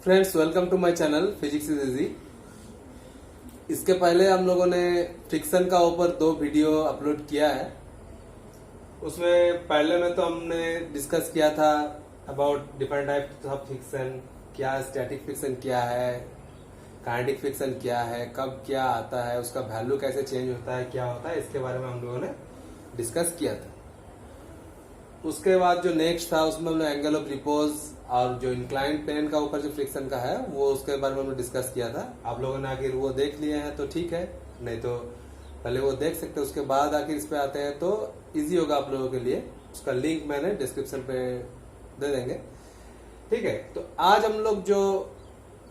Friends, welcome to my channel physics is easy. इसके पहले हम लोगों ने फ्रिक्शन का ऊपर 2 वीडियो अपलोड किया है। उसमें पहले में तो हमने डिस्कस किया था about different types of friction, क्या स्टैटिक फ्रिक्शन क्या है, काइनेटिक फ्रिक्शन क्या है, कब क्या आता है, उसका वैल्यू कैसे चेंज होता है, क्या होता है, इसके बारे में हम लोगों ने डिस्कस किया था। उसके बाद जो नेक्स्ट था उसमें हमने एंगल ऑफ रिपोज और जो इंक्लाइंड प्लेन का ऊपर जो फ्रिक्शन का है वो उसके बारे में हमने डिस्कस किया था। आप लोगों ने आखिर वो देख लिए हैं तो ठीक है, नहीं तो पहले वो देख सकते हैं, उसके बाद आखिर इस पे आते हैं तो इजी होगा आप लोगों के लिए। उसका लिंक मैंने डिस्क्रिप्शन पे दे देंगे, ठीक है। तो आज हम लोग जो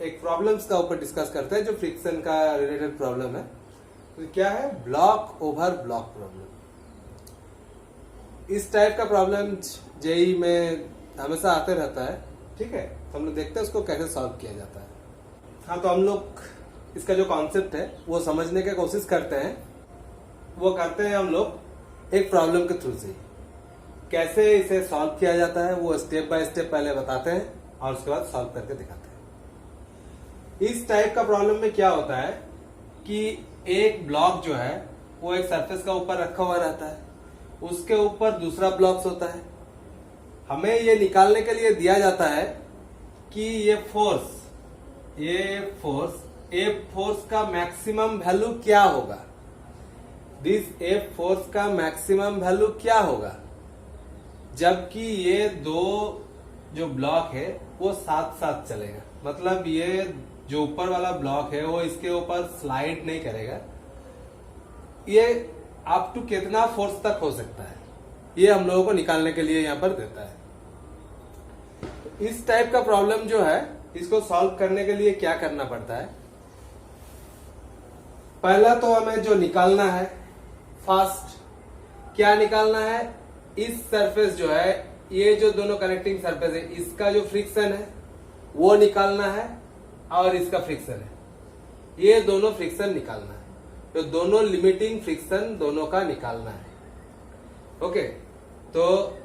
एक प्रॉब्लम्स का ऊपर डिस्कस करते हैं जो फ्रिक्शन का रिलेटेड प्रॉब्लम है, तो क्या है, ब्लॉक ओवर ब्लॉक प्रॉब्लम। इस टाइप का प्रॉब्लम जेई में हमेशा आते रहता है, ठीक है। तो हम लोग देखते हैं उसको कैसे सॉल्व किया जाता है। हाँ, तो हम लोग इसका जो कॉन्सेप्ट है वो समझने की कोशिश करते हैं। वो करते हैं हम लोग एक प्रॉब्लम के थ्रू से। कैसे इसे सॉल्व किया जाता है वो स्टेप बाय स्टेप पहले बताते हैं और उसके बाद सॉल्व करके दिखाते हैं। इस टाइप का प्रॉब्लम में क्या होता है कि एक ब्लॉक जो है वो एक सरफेस का ऊपर रखा हुआ रहता है, उसके ऊपर दूसरा ब्लॉक्स होता है। हमें ये निकालने के लिए दिया जाता है कि ये फोर्स का मैक्सिमम वैल्यू क्या होगा, दिस एफ फोर्स का मैक्सिमम वैल्यू क्या होगा जबकि ये दो जो ब्लॉक है वो साथ साथ चलेगा। मतलब ये जो ऊपर वाला ब्लॉक है वो इसके ऊपर स्लाइड नहीं करेगा। ये अप टू कितना फोर्स तक हो सकता है ये हम लोगों को निकालने के लिए यहां पर देता है। तो इस टाइप का प्रॉब्लम जो है इसको सॉल्व करने के लिए क्या करना पड़ता है, पहला तो हमें जो निकालना है, फर्स्ट क्या निकालना है, इस सरफेस जो है, ये जो दोनों कनेक्टिंग सरफेस है इसका जो फ्रिक्शन है वो निकालना है और इसका फ्रिक्शन है, ये दोनों फ्रिक्शन निकालना है। तो दोनों लिमिटिंग फ्रिक्शन दोनों का निकालना है। ओके, तो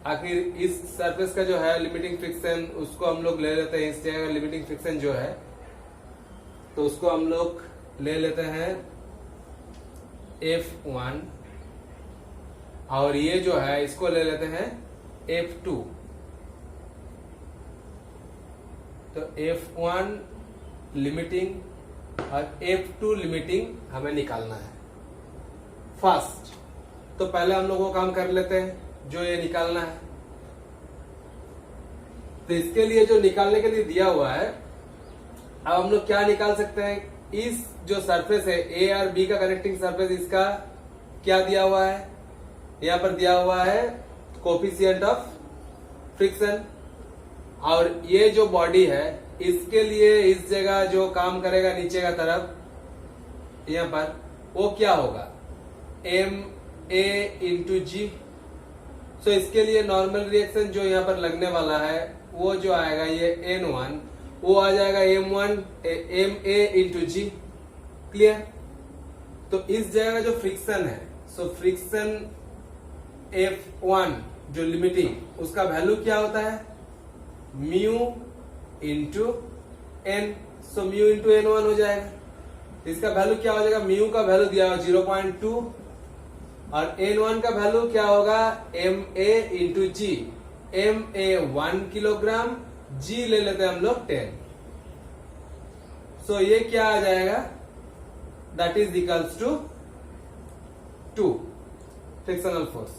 आखिर इस सरफेस का जो है लिमिटिंग फ्रिक्शन उसको हम लोग ले लेते हैं। इस जगह का लिमिटिंग फ्रिक्शन जो है तो उसको हम लोग ले लेते हैं F1 और ये जो है इसको ले लेते हैं F2। तो F1 लिमिटिंग और F2 लिमिटिंग हमें निकालना है फर्स्ट। तो पहले हम लोग वो काम कर लेते हैं जो ये निकालना है। तो इसके लिए जो निकालने के लिए दिया हुआ है, अब हम लोग क्या निकाल सकते हैं, इस जो सरफेस है ए और बी का कनेक्टिंग सरफेस, इसका क्या दिया हुआ है, यहां पर दिया हुआ है कोफिशिएंट ऑफ फ्रिक्शन। और ये जो बॉडी है इसके लिए इस जगह जो काम करेगा नीचे का तरफ यहां पर वो क्या होगा, एम ए इंटू जी। सो इसके लिए नॉर्मल रिएक्शन जो यहां पर लगने वाला है वो जो आएगा ये N1 वो आ जाएगा M A into G. Clear. तो इस जगह का जो फ्रिक्शन है, सो फ्रिक्शन F1 जो लिमिटिंग उसका वैल्यू क्या होता है, mu into N. So mu into N1 हो जाएगा। इसका वैल्यू क्या हो जाएगा, म्यू का वैल्यू दिया हुआ 0.2 और N1 का वैल्यू क्या होगा, M A into G. M A 1 kilogram, G ले लेते हैं हम लोग 10। सो ये क्या आ जाएगा, that is equals to 2 frictional force,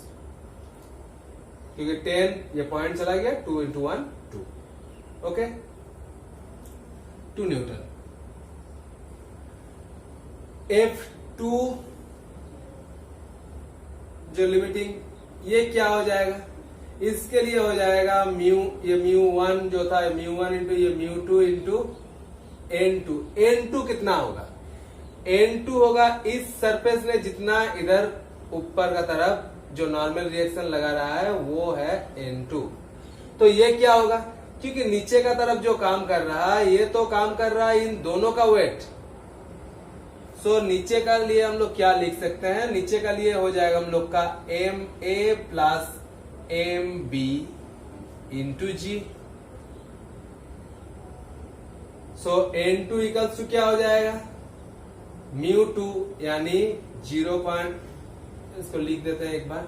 क्योंकि 10 ये पॉइंट चला गया, 2 इंटू 1 2। Okay, 2 Newton. F2 जो लिमिटिंग ये क्या हो जाएगा, इसके लिए हो जाएगा म्यू, ये म्यू1 जो था म्यू1 इंटू ये म्यू2 इंटू N2। N2 कितना होगा, N2 होगा इस सरफेस में जितना इधर ऊपर का तरफ जो नॉर्मल रिएक्शन लगा रहा है वो है N2। तो ये क्या होगा, क्योंकि नीचे का तरफ जो काम कर रहा है ये तो काम कर रहा है इन दोनों का वेट। सो नीचे का लिए हम लोग क्या लिख सकते हैं, नीचे का लिए हो जाएगा हम लोग का M A plus M B into G. So N2 equals to क्या हो जाएगा, μ2 यानी 0. इसको लिख देते हैं एक बार,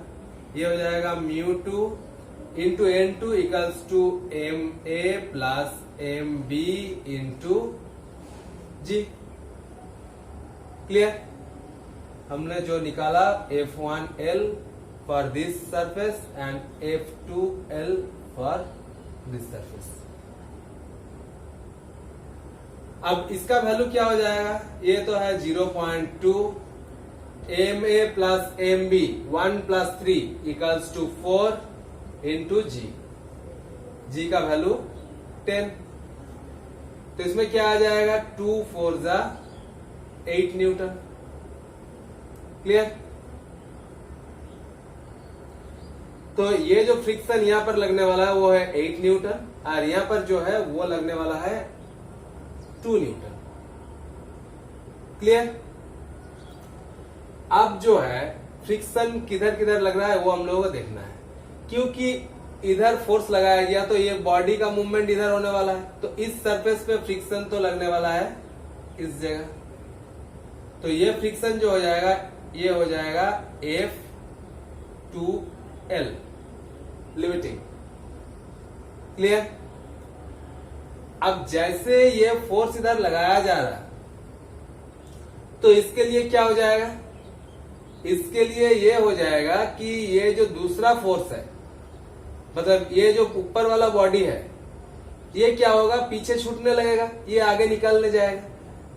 ये हो जाएगा μ2 into N2 equals to MA plus MB into G. Clear? हमने जो निकाला F1L for this surface and F2L for this surface. अब इसका वैल्यू क्या हो जाएगा, ये तो है 0.2, MA plus MB 1 plus 3 equals to 4 into G का वैल्यू 10. तो इसमें क्या आ जाएगा, 2 4 जा 8 न्यूटन. क्लियर? तो ये जो फ्रिक्शन यहां पर लगने वाला है वो है 8 न्यूटन और यहां पर जो है वो लगने वाला है 2 न्यूटन. क्लियर? अब जो है फ्रिक्शन किधर किधर लग रहा है वो हम लोगों को देखना है, क्योंकि इधर फोर्स लगाया गया तो ये बॉडी का मूवमेंट इधर होने वाला है, तो इस सरफेस पे फ्रिक्शन तो लगने वाला है इस जगह. तो ये फ्रिक्शन जो हो जाएगा ये हो जाएगा F2L लिमिटिंग. क्लियर? अब जैसे ये फोर्स इधर लगाया जा रहा है तो इसके लिए क्या हो जाएगा, इसके लिए ये हो जाएगा कि ये जो दूसरा फोर्स है, मतलब ये जो ऊपर वाला बॉडी है, ये क्या होगा, पीछे छूटने लगेगा, ये आगे निकलने जाएगा.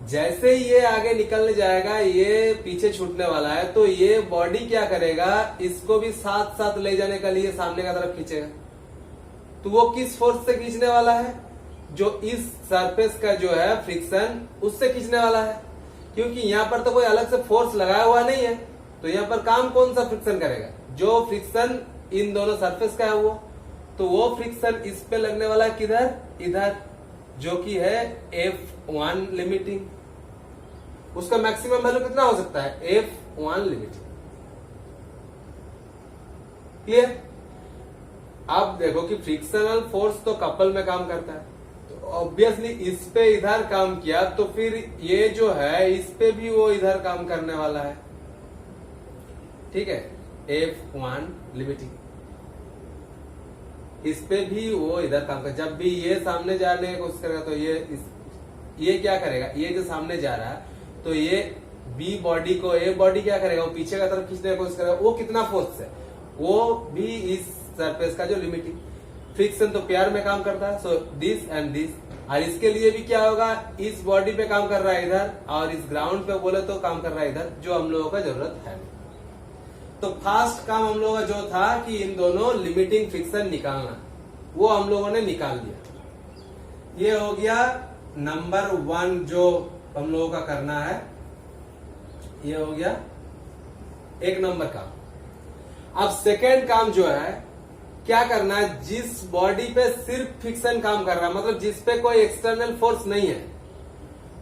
जैसे ही ये आगे निकलने जाएगा, ये पीछे छूटने वाला है, तो ये बॉडी क्या करेगा, इसको भी साथ साथ ले जाने के लिए सामने का तरफ खींचेगा. तो वो किस फोर्स से खींचने वाला है, जो इस सरफेस का जो है फ्रिक्शन उससे खींचने वाला है, क्योंकि यहां पर तो कोई अलग से फोर्स लगाया हुआ नहीं है. तो यहां पर काम कौन सा फ्रिक्शन करेगा, जो फ्रिक्शन इन दोनों सरफेस का है वो, तो वो फ्रिक्शन इस पे लगने वाला है किधर, इधर, जो कि है F1 लिमिटिंग. उसका मैक्सिमम वैल्यू कितना हो सकता है, F1 लिमिटिंग. क्लियर? अब देखो कि फ्रिक्शनल फोर्स तो कपल में काम करता है, तो ऑब्वियसली इस पे इधर काम किया तो फिर ये जो है इस पे भी वो इधर काम करने वाला है. ठीक है, F1 लिमिटिंग, इस पे भी वो इधर काम कर. जब भी ये सामने जाने की कोशिश करेगा तो ये क्या करेगा, ये जो सामने जा रहा है तो ये बी बॉडी को ए बॉडी क्या करेगा, वो पीछे का तरफ खींचने की कोशिश करेगा. वो कितना फोर्स है, वो भी इस सरफेस का जो लिमिटिंग फ्रिक्शन तो पेयर में काम करता है. सो दिस एंड दिस, और इसके लिए भी क्या होगा, इस बॉडी पे काम कर रहा है इधर, और इस ग्राउंड पे बोले तो काम कर रहा है इधर, जो हम लोगों का जरूरत है. तो फर्स्ट काम हम लोगों का जो था कि इन दोनों लिमिटिंग फ्रिक्शन निकालना, वो हम लोगों ने निकाल दिया. ये हो गया नंबर 1 जो हम लोगों का करना है, ये हो गया 1 नंबर काम. अब सेकेंड काम जो है क्या करना है, जिस बॉडी पे सिर्फ फ्रिक्शन काम कर रहा है, मतलब जिस पे कोई एक्सटर्नल फोर्स नहीं है,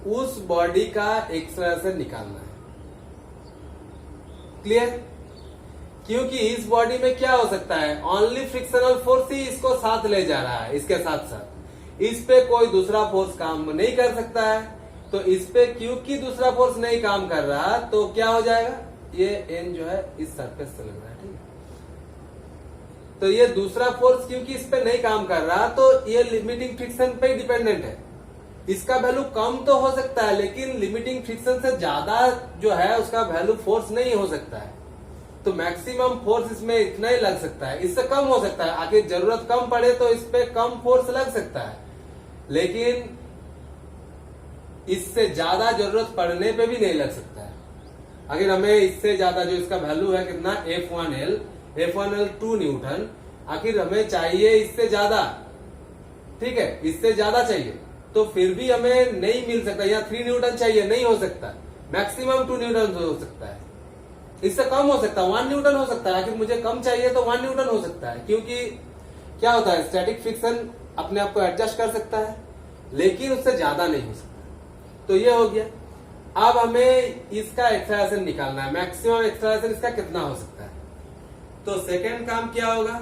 उस बॉडी का एक्सलेरेशन निकालना है. क्लियर? क्योंकि इस बॉडी में क्या हो सकता है, ओनली फ्रिक्शनल फोर्स ही इसको साथ ले जा रहा है. इसके साथ साथ इस पे कोई दूसरा फोर्स काम नहीं कर सकता है. तो इस पे क्योंकि दूसरा फोर्स नहीं काम कर रहा, तो क्या हो जाएगा, ये एन जो है इस सरफेस से लग रहा है. ठीक है, तो ये दूसरा फोर्स क्योंकि इस पे नहीं काम कर रहा, तो ये लिमिटिंग फ्रिक्शन पे डिपेंडेंट है. इसका वैल्यू कम तो हो सकता है, लेकिन लिमिटिंग फ्रिक्शन से ज्यादा जो है उसका वैल्यू फोर्स नहीं हो सकता है. तो मैक्सिमम फोर्स इसमें इतना ही लग सकता है, इससे कम हो सकता है. आखिर जरूरत कम पड़े तो इस पे कम फोर्स लग सकता है, लेकिन इससे ज्यादा जरूरत पड़ने पे भी नहीं लग सकता है. अगर हमें इससे ज्यादा, जो इसका वैल्यू है कितना, F1L 2 न्यूटन, आखिर हमें चाहिए इससे ज्यादा. ठीक है, इससे ज्यादा चाहिए तो फिर भी हमें नहीं मिल सकता. यहाँ 3 न्यूटन चाहिए, नहीं हो सकता. मैक्सिमम 2 न्यूटन हो सकता है, इससे कम हो सकता है, 1 न्यूटन हो सकता है. आखिर मुझे कम चाहिए तो 1 न्यूटन हो सकता है, क्योंकि क्या होता है, स्टैटिक फ्रिक्शन अपने आप को एडजस्ट कर सकता है, लेकिन उससे ज्यादा नहीं हो सकता. तो ये हो गया. अब हमें इसका एक्सेलरेशन निकालना है, मैक्सिमम एक्सेलरेशन इसका कितना हो सकता है. तो सेकेंड काम क्या होगा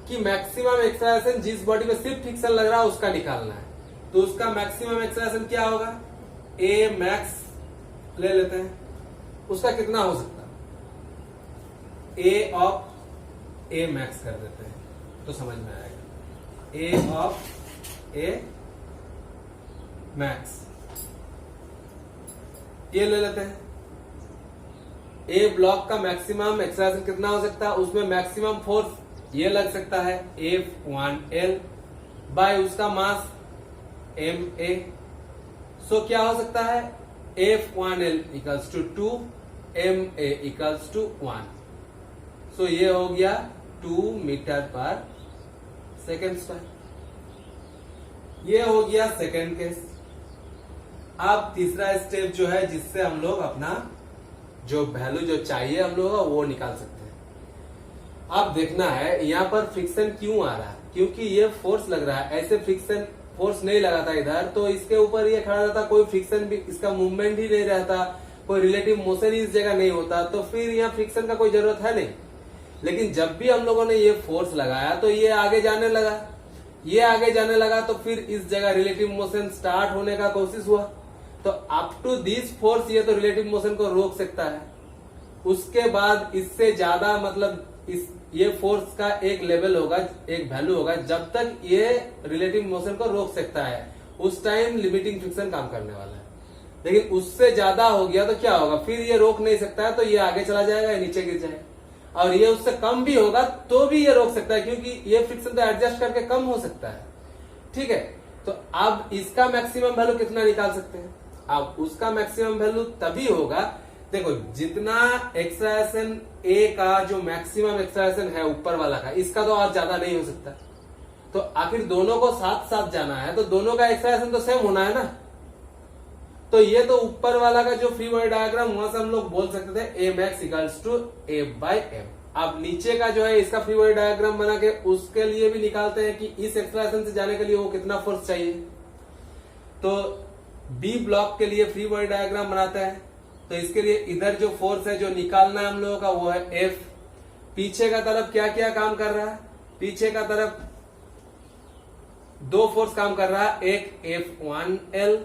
कि मैक्सिमम एक्सेलरेशन जिस बॉडी में सिर्फ फ्रिक्शन लग रहा है उसका निकालना है. तो उसका मैक्सिमम एक्सेलरेशन क्या होगा, ए मैक्स ले लेते हैं, उसका कितना हो सकता है, ए ऑफ ए मैक्स कर देते हैं तो समझ में आएगा, ए ऑफ ए मैक्स ये ले लेते हैं। ए ब्लॉक का मैक्सिमम एक्सेलरेशन कितना हो सकता है, उसमें मैक्सिमम फोर्स ये लग सकता है F1L बाय उसका मास ma। सो क्या हो सकता है, F1L equals to 2, ma equals to 1। So ये हो गया 2 मीटर पर सेकेंड स्क्वायर। ये हो गया सेकेंड केस। अब तीसरा स्टेप जो है जिससे हम लोग अपना जो वैल्यू जो चाहिए हम लोग वो निकाल सकते हैं। अब देखना है यहाँ पर फ्रिक्शन क्यों आ रहा है, क्योंकि ये फोर्स लग रहा है, ऐसे फ्रिक्शन फोर्स नहीं लगा था इधर, तो इसके ऊपर ये खड़ा रहता, कोई फ्रिक्शन भी, इसका मूवमेंट ही नहीं रहता, कोई रिलेटिव मोशन ही इस जगह नहीं होता, तो फिर यहाँ फ्रिक्शन का कोई जरूरत है नहीं। लेकिन जब भी हम लोगों ने ये फोर्स लगाया तो ये आगे जाने लगा, ये आगे जाने लगा, तो फिर इस जगह रिलेटिव मोशन स्टार्ट होने का कोशिश हुआ, तो अप टू दिस फोर्स ये तो रिलेटिव मोशन को रोक सकता है। उसके बाद इससे ज्यादा मतलब ये फोर्स का एक लेवल होगा, एक वैल्यू होगा जब तक ये रिलेटिव मोशन को रोक सकता है, उस टाइम लिमिटिंग फ्रिक्शन काम करने वाला है। लेकिन उससे ज्यादा हो गया तो क्या होगा, फिर ये रोक नहीं सकता है, तो ये आगे चला जाएगा, ये नीचे गिर जाएगा। और ये उससे कम भी होगा तो भी ये रोक सकता है, क्योंकि ये फ्रिक्शन तो एडजस्ट करके कम हो सकता है। ठीक है, तो अब इसका मैक्सिमम वैल्यू कितना निकाल सकते हैं। अब उसका मैक्सिमम वैल्यू तभी होगा, देखो जितना एक्सलेरेशन ए का जो मैक्सिमम एक्सलेरेशन है ऊपर वाला का, इसका तो और ज्यादा नहीं हो सकता, तो आखिर दोनों को साथ साथ जाना है, तो दोनों का एक्सलेरेशन तो सेम होना है ना। तो ये तो ऊपर वाला का जो फ्री बॉडी डायग्राम वहां से हम लोग बोल सकते थे A max equals to A by M. अब नीचे का जो है इसका फ्री बॉडी डायग्राम बना के उसके लिए भी निकालते हैं कि इस एक्सलेरेशन से जाने के लिए वो कितना फोर्स चाहिए। तो बी ब्लॉक के लिए फ्री बॉडी डायग्राम बनाते हैं, तो इसके लिए इधर जो फोर्स है जो निकालना है हम लोगों का वो है F। पीछे का तरफ क्या क्या काम कर रहा है, पीछे का तरफ दो फोर्स काम कर रहा है, एक F1L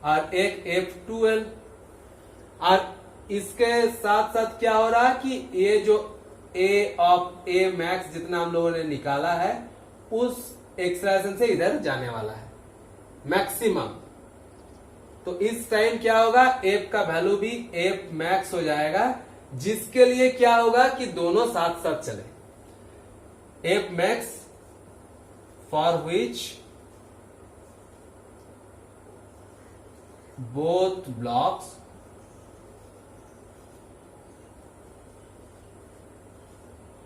और एक F2L। और इसके साथ साथ क्या हो रहा है कि ये जो A ऑफ A मैक्स जितना हम लोगों ने निकाला है उस एक्सलेरेशन से इधर जाने वाला है मैक्सिमम। तो इस टाइम क्या होगा, F का वैल्यू भी F मैक्स हो जाएगा, जिसके लिए क्या होगा कि दोनों साथ साथ चले। F max for which both blocks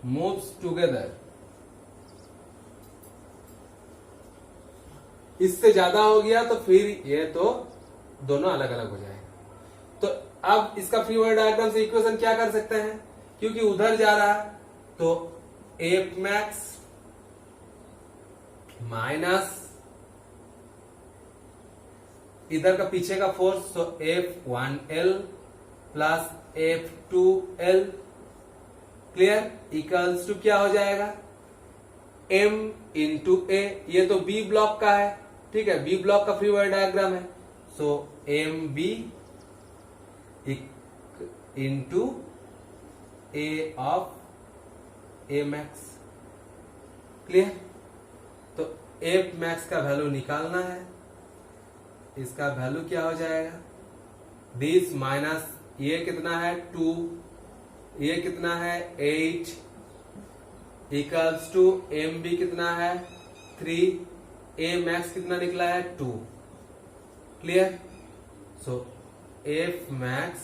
moves together. इससे ज्यादा हो गया तो फिर ये तो दोनों अलग अलग हो जाएंगे। तो अब इसका फ्री बॉडी डायग्राम से इक्वेशन क्या कर सकते हैं, क्योंकि उधर जा रहा है तो F मैक्स माइनस इधर का पीछे का फोर्स, तो F1L plus F2L clear equals to क्या हो जाएगा, M इंटू ए। ये तो बी ब्लॉक का है, ठीक है, बी ब्लॉक का फ्री बॉडी डायग्राम है, so M B into A of A max clear. तो एफ मैक्स का वैल्यू निकालना है, इसका वैल्यू क्या हो जाएगा, दिस माइनस ये कितना है 2, ये कितना है 8 इक्वल्स टू एम बी कितना है 3, ए मैक्स कितना निकला है 2 clear. So F max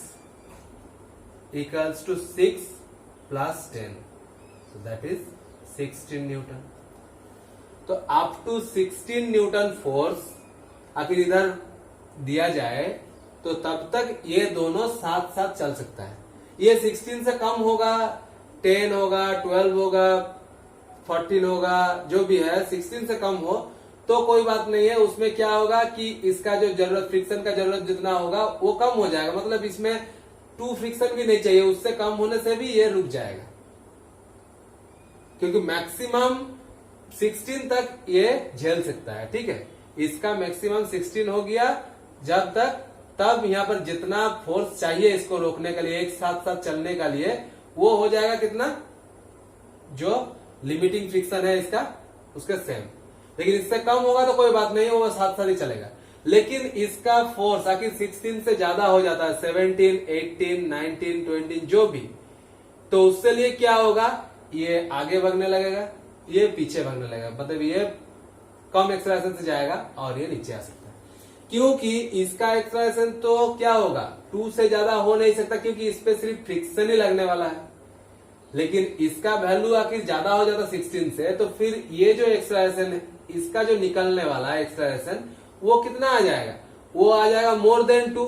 equals to 6 plus 10, so that is 16 newton. तो अप टू 16 न्यूटन फोर्स आखिर इधर दिया जाए तो तब तक ये दोनों साथ साथ चल सकता है। ये 16 से कम होगा, 10 होगा, 12 होगा, 14 होगा, जो भी है 16 से कम हो तो कोई बात नहीं है। उसमें क्या होगा कि इसका जो जरूरत फ्रिक्शन का जरूरत जितना होगा वो कम हो जाएगा, मतलब इसमें 2 फ्रिक्शन भी नहीं चाहिए, उससे कम होने से भी ये रुक जाएगा, क्योंकि मैक्सिमम 16 तक ये झेल सकता है, ठीक है। इसका मैक्सिमम 16 हो गया जब तक, तब यहाँ पर जितना फोर्स चाहिए इसको रोकने के लिए, एक साथ साथ चलने का लिए, वो हो जाएगा कितना, जो लिमिटिंग फ्रिक्शन है इसका उसके सेम। लेकिन इससे कम होगा तो कोई बात नहीं, वो साथ साथ ही चलेगा। लेकिन इसका फोर्स आखिर 16 से ज्यादा हो जाता है, 17, 18, 19, 20 जो भी, तो उससे लिए क्या होगा, ये आगे भागने लगेगा, ये पीछे भागने लगेगा, मतलब ये कम एक्सेलरेशन से जाएगा और ये नीचे आ सकता है। क्योंकि इसका एक्सेलरेशन तो क्या होगा, 2 से ज्यादा हो नहीं सकता, क्योंकि इस पे सिर्फ फ्रिक्शन ही लगने वाला है। लेकिन इसका वैल्यू आखिर ज्यादा हो जाता 16 से, तो फिर ये जो एक्सेलरेशन है, इसका जो निकलने वाला है एक्सेलरेशन, वो कितना आ जाएगा, वो आ जाएगा मोर देन 2।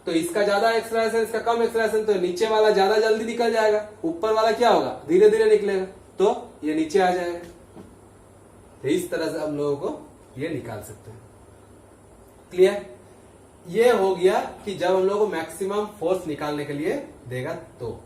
तो इसका ज्यादा एक्सेलरेशन, इसका कम एक्सेलरेशन, तो नीचे वाला ज्यादा जल्दी निकल जाएगा, ऊपर वाला क्या होगा, धीरे धीरे निकलेगा, तो ये नीचे आ जाएगा। तो इस तरह से हम लोगों को ये निकाल सकते हैं। क्लियर? ये हो गया कि जब हम लोगों को मैक्सिमम फोर्स निकालने के लिए देगा तो